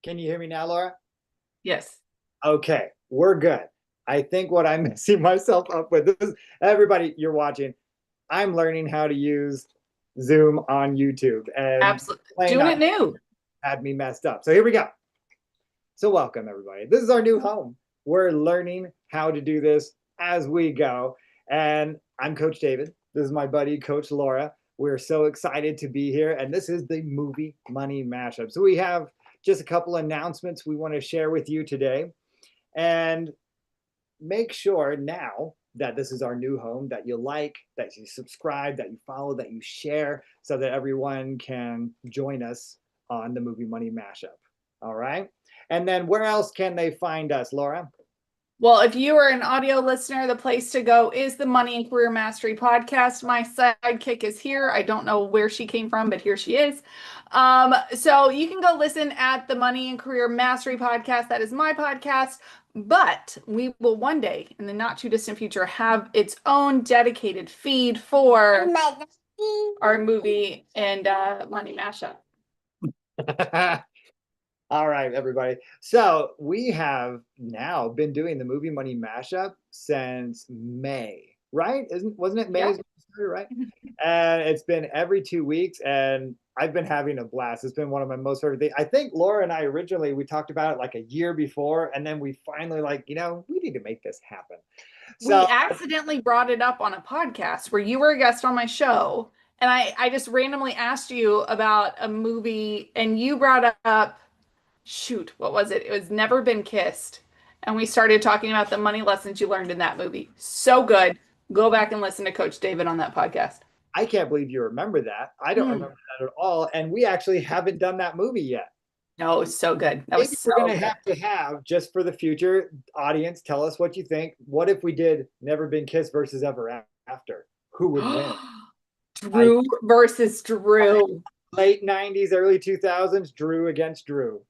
Can you hear me now, Laura? Yes. Okay, we're good. I think what I'm messing myself up with is everybody you're watching, I'm learning how to use Zoom on YouTube and Absolutely. playing Doing on it new. had me messed up. So here we go. So welcome everybody. This is our new home. We're learning how to do this as we go. And I'm Coach David. This is my buddy, Coach Laura. We're so excited to be here. And this is the Movie Money Mashup. So we have just a couple announcements we want to share with you today. And make sure now that this is our new home that you like, that you subscribe, that you follow, that you share so that everyone can join us on the Movie Money Mashup. All right. And then where else can they find us, Laura? Well, if you are an audio listener, the place to go is the Money and Career Mastery podcast. My sidekick is here. I don't know where she came from, but here she is. So you can go listen at the Money and Career Mastery podcast. That is my podcast. But we will one day, in the not too distant future, have its own dedicated feed for our movie and money mashup. All right, everybody. So we have now been doing the Movie Money Mashup since May, right? Wasn't it May Yeah. is when we started, right? And it's been every 2 weeks, and I've been having a blast. It's been one of my most favorite things. I think Laura and I originally we talked about it like a year before, and then we finally we need to make this happen. So We accidentally brought it up on a podcast where you were a guest on my show, and I just randomly asked you about a movie, and you brought up, shoot, what was it? It was Never Been Kissed. And we started talking about the money lessons you learned in that movie. So good. Go back and listen to Coach David on that podcast. I can't believe you remember that. I don't Mm. remember that at all, and we actually haven't done that movie yet. No, it was so good. That was Maybe we're so gonna good. have to have just for the future audience. Tell us what you think. What if we did Never Been Kissed versus Ever After? Who would win? I Drew versus Drew. late '90s, early 2000s, Drew against Drew.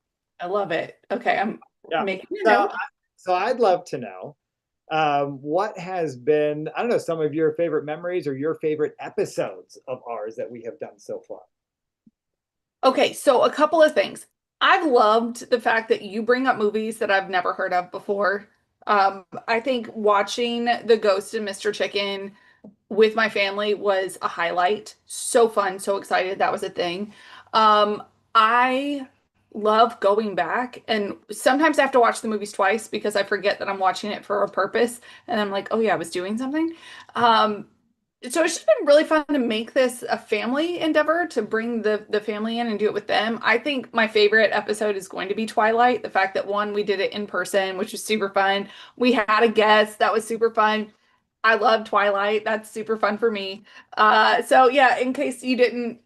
I love it. Okay, I'm Yeah. making a So, note. so I'd love to know what has been, I don't know, some of your favorite memories or your favorite episodes of ours that we have done so far. Okay, so a couple of things. I've loved the fact that you bring up movies that I've never heard of before. I think watching The Ghost and Mr. Chicken with my family was a highlight. So fun, so excited that was a thing. I love going back, and sometimes I have to watch the movies twice because I forget that I'm watching it for a purpose, and I'm like, oh yeah, I was doing something. Um, so it's just been really fun to make this a family endeavor, to bring the family in and do it with them. I think my favorite episode is going to be Twilight. The fact that one, we did it in person, which was super fun. We had a guest, that was super fun. I love Twilight. That's super fun for me. So yeah, in case you didn't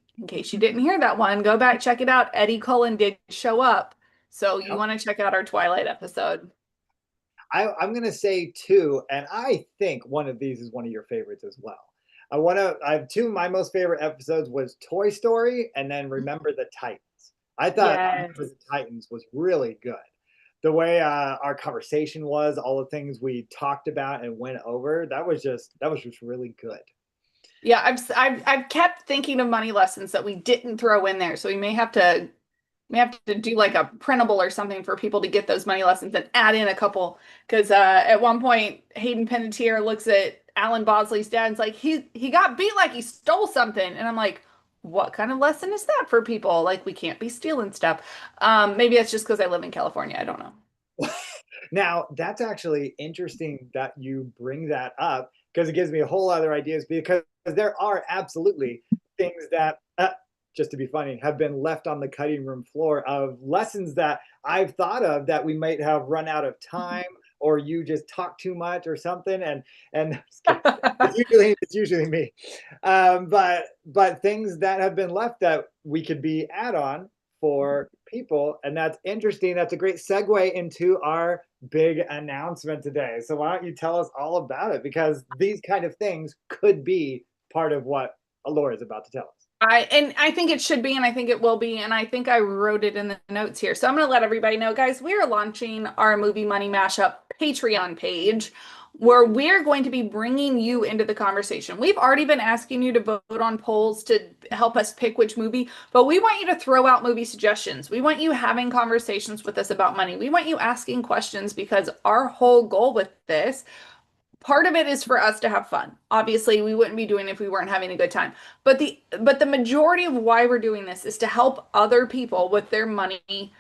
hear that one, go back, check it out. Eddie Cullen did show up. So you Yep. want to check out our Twilight episode. I'm going to say two, and I think one of these is one of your favorites as well. I have two of my most favorite episodes was Toy Story and then Remember the Titans. I thought Remember Yes. the Titans was really good. The way our conversation was, all the things we talked about and went over, that was just really good. Yeah, I've kept thinking of money lessons that we didn't throw in there. So we may have to do like a printable or something for people to get those money lessons and add in a couple. Because at one point, Hayden Panettiere looks at Alan Bosley's dad and's like, he got beat like he stole something. And I'm like, what kind of lesson is that for people? Like, we can't be stealing stuff. Maybe it's just because I live in California. I don't know. Now, that's actually interesting that you bring that up because it gives me a whole other ideas because there are absolutely things that, just to be funny, have been left on the cutting room floor of lessons that I've thought of that we might have run out of time or you just talk too much or something. And it's usually me. But things that have been left that we could be add on for people, and that's interesting. That's a great segue into our big announcement today. So why don't you tell us all about it? Because these kind of things could be part of what Alora is about to tell us. I think it should be, and I think it will be, and I think I wrote it in the notes here. So I'm going to let everybody know, guys, we are launching our Movie Money Mashup Patreon page. where we're going to be bringing you into the conversation. We've already been asking you to vote on polls to help us pick which movie, but we want you to throw out movie suggestions. We want you having conversations with us about money. We want you asking questions because our whole goal with this, part of it is for us to have fun. Obviously, we wouldn't be doing it if we weren't having a good time. But the majority of why we're doing this is to help other people with their money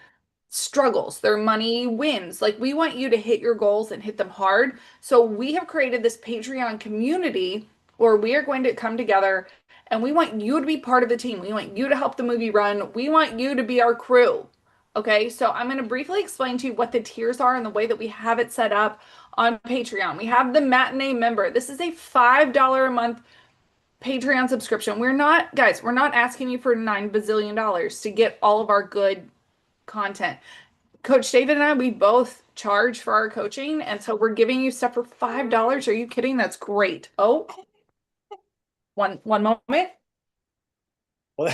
struggles, their money wins. Like we want you to hit your goals and hit them hard. So we have created this Patreon community where we are going to come together and we want you to be part of the team. We want you to help the movie run. We want you to be our crew. Okay, so I'm going to briefly explain to you what the tiers are and the way that we have it set up on Patreon. We have the matinee member. This is a $5 a month Patreon subscription. We're not, guys, we're not asking you for $9 bazillion to get all of our good content. Coach David and I, we both charge for our coaching, and so we're giving you stuff for $5. Are you kidding? That's great. Oh, one moment. Well,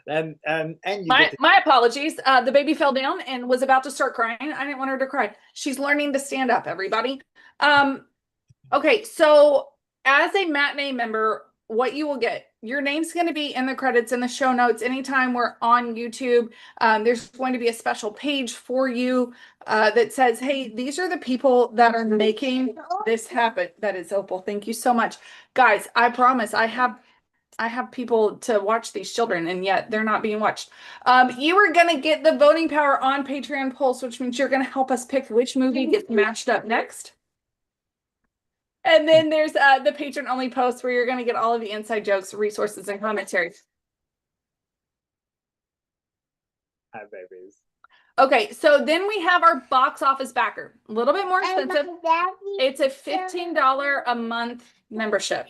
and you My apologies. The baby fell down and was about to start crying. I didn't want her to cry. She's learning to stand up, everybody. Okay, so as a matinee member, what you will get, your name's going to be in the credits in the show notes. Anytime we're on YouTube, there's going to be a special page for you that says, hey, these are the people that are making this happen. That is Opal. Thank you so much. Guys, I promise I have people to watch these children, and yet they're not being watched. You are going to get the voting power on Patreon polls, which means you're going to help us pick which movie gets matched up next. And then there's the patron only post where you're going to get all of the inside jokes, resources, and commentaries. Hi, babies. Okay, so then we have our box office backer. A little bit more expensive. It's a $15 a month membership.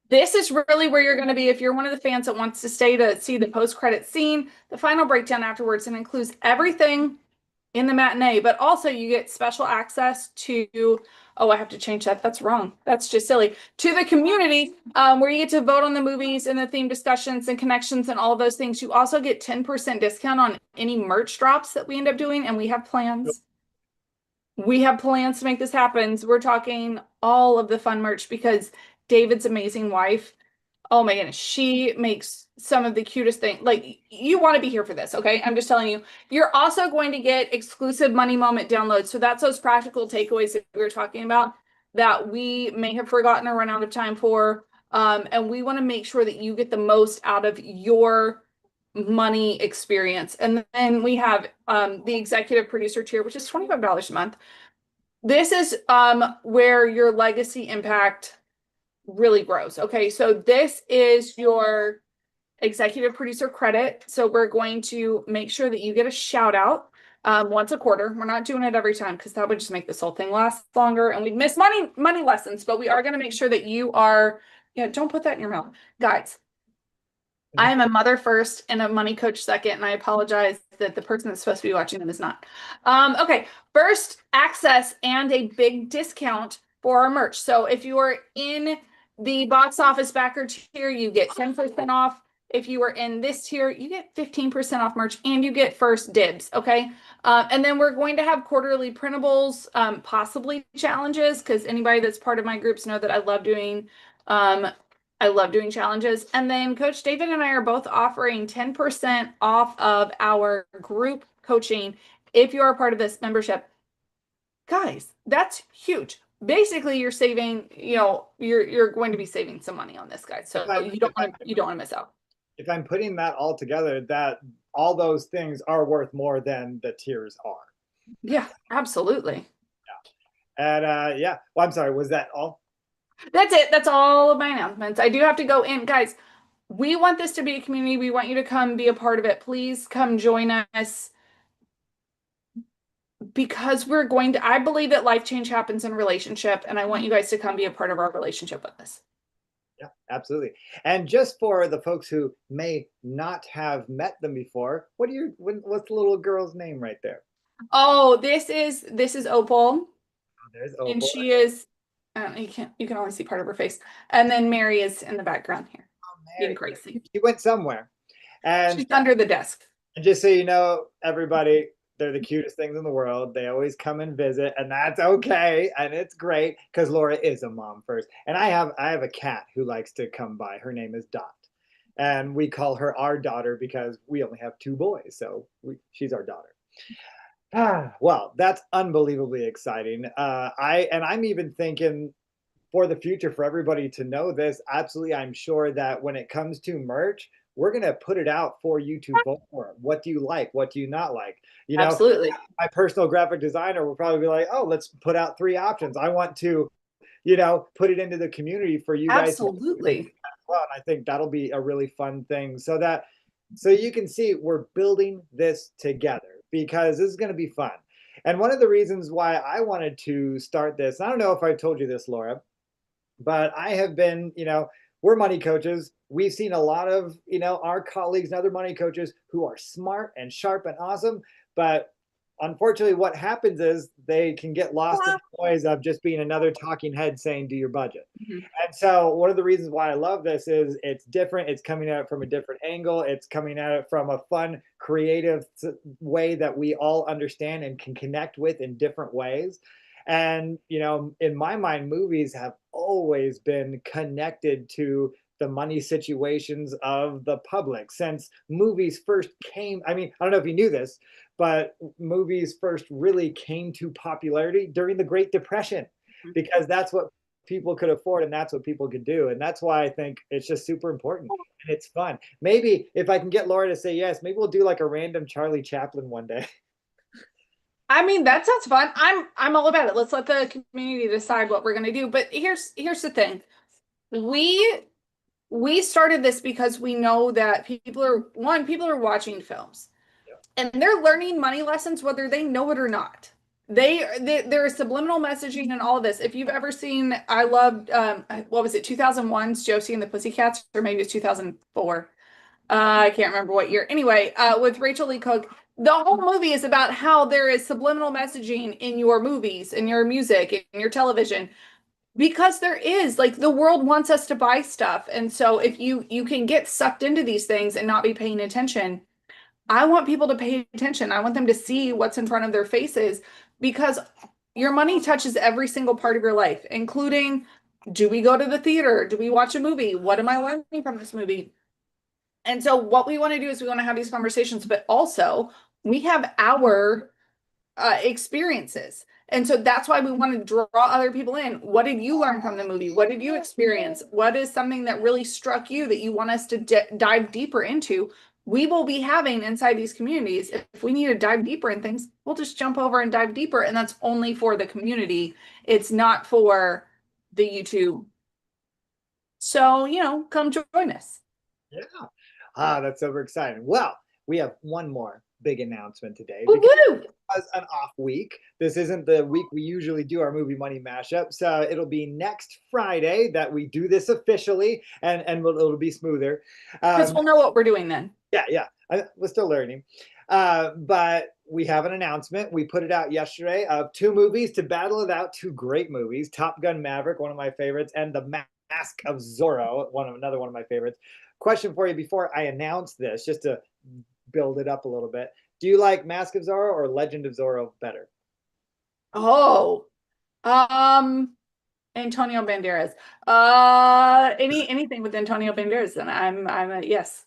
This is really where you're going to be if you're one of the fans that wants to stay to see the post-credit scene, the final breakdown afterwards, and includes everything in the matinee, but also you get special access to, oh, I have to change that. That's wrong. That's just silly. To the community, where you get to vote on the movies and the theme discussions and connections and all of those things. You also get 10% discount on any merch drops that we end up doing, and we have plans. We have plans to make this happen. So we're talking all of the fun merch because David's amazing wife, oh my goodness, she makes some of the cutest things. Like, you want to be here for this, okay? I'm just telling you. You're also going to get exclusive Money Moment downloads. So that's those practical takeaways that we were talking about that we may have forgotten or run out of time for. And we want to make sure that you get the most out of your money experience. And then we have the executive producer tier, which is $25 a month. This is where your legacy impact really grows. Okay, so this is your executive producer credit. So we're going to make sure that you get a shout out once a quarter. We're not doing it every time because that would just make this whole thing last longer and we'd miss money lessons, but we are going to make sure that you are, yeah, don't put that in your mouth. Guys, I am a mother first and a money coach second, and I apologize that the person that's supposed to be watching them is not. Okay, first access and a big discount for our merch. So if you are in the box office backer tier, you get 10% off. If you are in this tier, you get 15% off merch and you get first dibs, okay? And then we're going to have quarterly printables, possibly challenges, because anybody that's part of my groups know that I love doing challenges. And then Coach David and I are both offering 10% off of our group coaching if you are a part of this membership. Guys, that's huge. Basically, you're saving, you're going to be saving some money on this, guys. So you don't want to miss out. If I'm putting that all together, that all those things are worth more than the tiers are. Yeah, absolutely. Yeah. And yeah, well, I'm sorry, was that all? That's it. That's all of my announcements. I do have to go in, guys. We want this to be a community. We want you to come be a part of it. Please come join us. Because I believe that life change happens in relationship, and I want you guys to come be a part of our relationship with us. Yeah, absolutely. And just for the folks who may not have met them before, what's the little girl's name right there? Oh, this is Opal. Oh, there's Opal. And she is, you can only see part of her face. And then Mary is in the background here. Oh, Mary. Being crazy. She went somewhere. And she's under the desk. And just so you know, everybody, They're the cutest things in the world. They always come and visit, and that's okay. And it's great because Laura is a mom first. And I have a cat who likes to come by. Her name is Dot. And we call her our daughter because we only have two boys. So she's our daughter. Well, that's unbelievably exciting. I'm even thinking for the future for everybody to know this. Absolutely, I'm sure that when it comes to merch, we're gonna put it out for you to vote for. What do you like? What do you not like? You know, Absolutely. my personal graphic designer will probably be like, "Oh, let's put out three options. I want to, put it into the community for you guys to Absolutely. well." And I think that'll be a really fun thing. So you can see we're building this together because this is going to be fun. And one of the reasons why I wanted to start this, I don't know if I told you this, Laura, but I have been, we're money coaches. We've seen a lot of, our colleagues and other money coaches who are smart and sharp and awesome. But unfortunately, what happens is they can get lost in the noise of just being another talking head saying, do your budget. Mhm. And so one of the reasons why I love this is it's different. It's coming at it from a different angle. It's coming at it from a fun, creative way that we all understand and can connect with in different ways. And, in my mind, movies have always been connected to the money situations of the public since movies first came. I mean, I don't know if you knew this, but movies first really came to popularity during the Great Depression because that's what people could afford and that's what people could do. And that's why I think it's just super important and it's fun. Maybe if I can get Laura to say yes, maybe we'll do like a random Charlie Chaplin one day. I mean, that sounds fun. I'm all about it. Let's let the community decide what we're gonna do. But here's the thing. We started this because we know that people are watching films and they're learning money lessons whether they know it or not. There is subliminal messaging in all of this. If you've ever seen, I loved what was it, 2001's Josie and the Pussycats, or maybe it's 2004. I can't remember what year. Anyway, with Rachel Lee Cook, the whole movie is about how there is subliminal messaging in your movies, in your music, in your television, because there is, like, the world wants us to buy stuff. And so if you can get sucked into these things and not be paying attention, I want people to pay attention. I want them to see what's in front of their faces because your money touches every single part of your life, including, do we go to the theater? Do we watch a movie? What am I learning from this movie? And so what we want to do is we want to have these conversations, but also we have our experiences. And so that's why we want to draw other people in. What did you learn from the movie? What did you experience? What is something that really struck you that you want us to dive deeper into? We will be having inside these communities. If we need to dive deeper in things, we'll just jump over and dive deeper. And that's only for the community. It's not for the YouTube. So, come join us. Yeah. That's super exciting. Well, we have one more big announcement today. Woo-hoo! Because an off week. This isn't the week we usually do our movie money mashup. So it'll be next Friday that we do this officially and it'll be smoother. Because we'll know what we're doing then. Yeah. We're still learning. But we have an announcement. We put it out yesterday of two movies to battle it out. Two great movies. Top Gun Maverick, one of my favorites, and The Mask of Zorro, another one of my favorites. Question for you before I announce this, just to build it up a little bit. Do you like Mask of Zorro or Legend of Zorro better? Oh, Antonio Banderas. Anything with Antonio Banderas, then I'm a yes.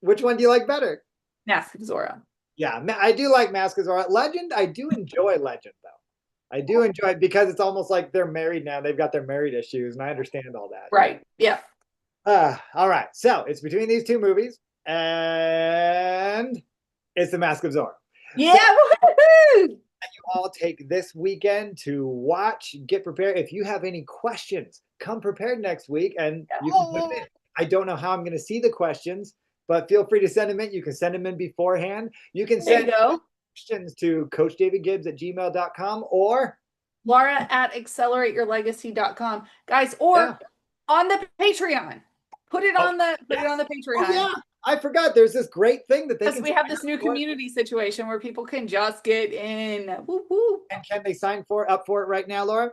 Which one do you like better? Mask of Zorro. Yeah, I do like Mask of Zorro. Legend, I do enjoy Legend though. I do enjoy it because it's almost like they're married now. They've got their married issues, and I understand all that. Right. Yeah. All right. So it's between these two movies, and it's The Mask of Zorro. Yeah. So, you all take this weekend to watch, get prepared. If you have any questions, come prepared next week, and you can put them in. I don't know how I'm going to see the questions, but feel free to send them in. You can send them in beforehand. You can send questions to coachdavidgibbs@gmail.com or Laura at accelerateyourlegacy.com. Guys, or on the Patreon. Put it on the Patreon. Oh, yeah. I forgot there's this great thing that we have this new community situation where people can just get in. Woo-hoo. And can they sign up for it right now, Laura?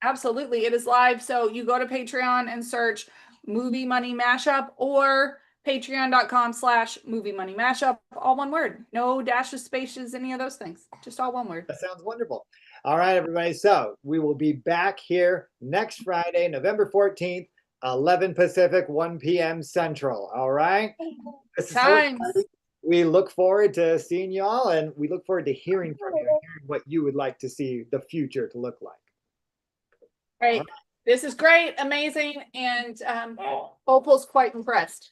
Absolutely. It is live. So you go to Patreon and search Movie Money Mashup, or patreon.com/movie money mashup, all one word. No dashes, spaces, any of those things. Just all one word. That sounds wonderful. All right, everybody. So we will be back here next Friday, November 14th, 11 Pacific, 1 p.m. Central. All right. This is so Times. exciting. We look forward to seeing y'all, and we look forward to hearing from you and hearing what you would like to see the future to look like. Right. This is great, amazing, and Opal's quite impressed.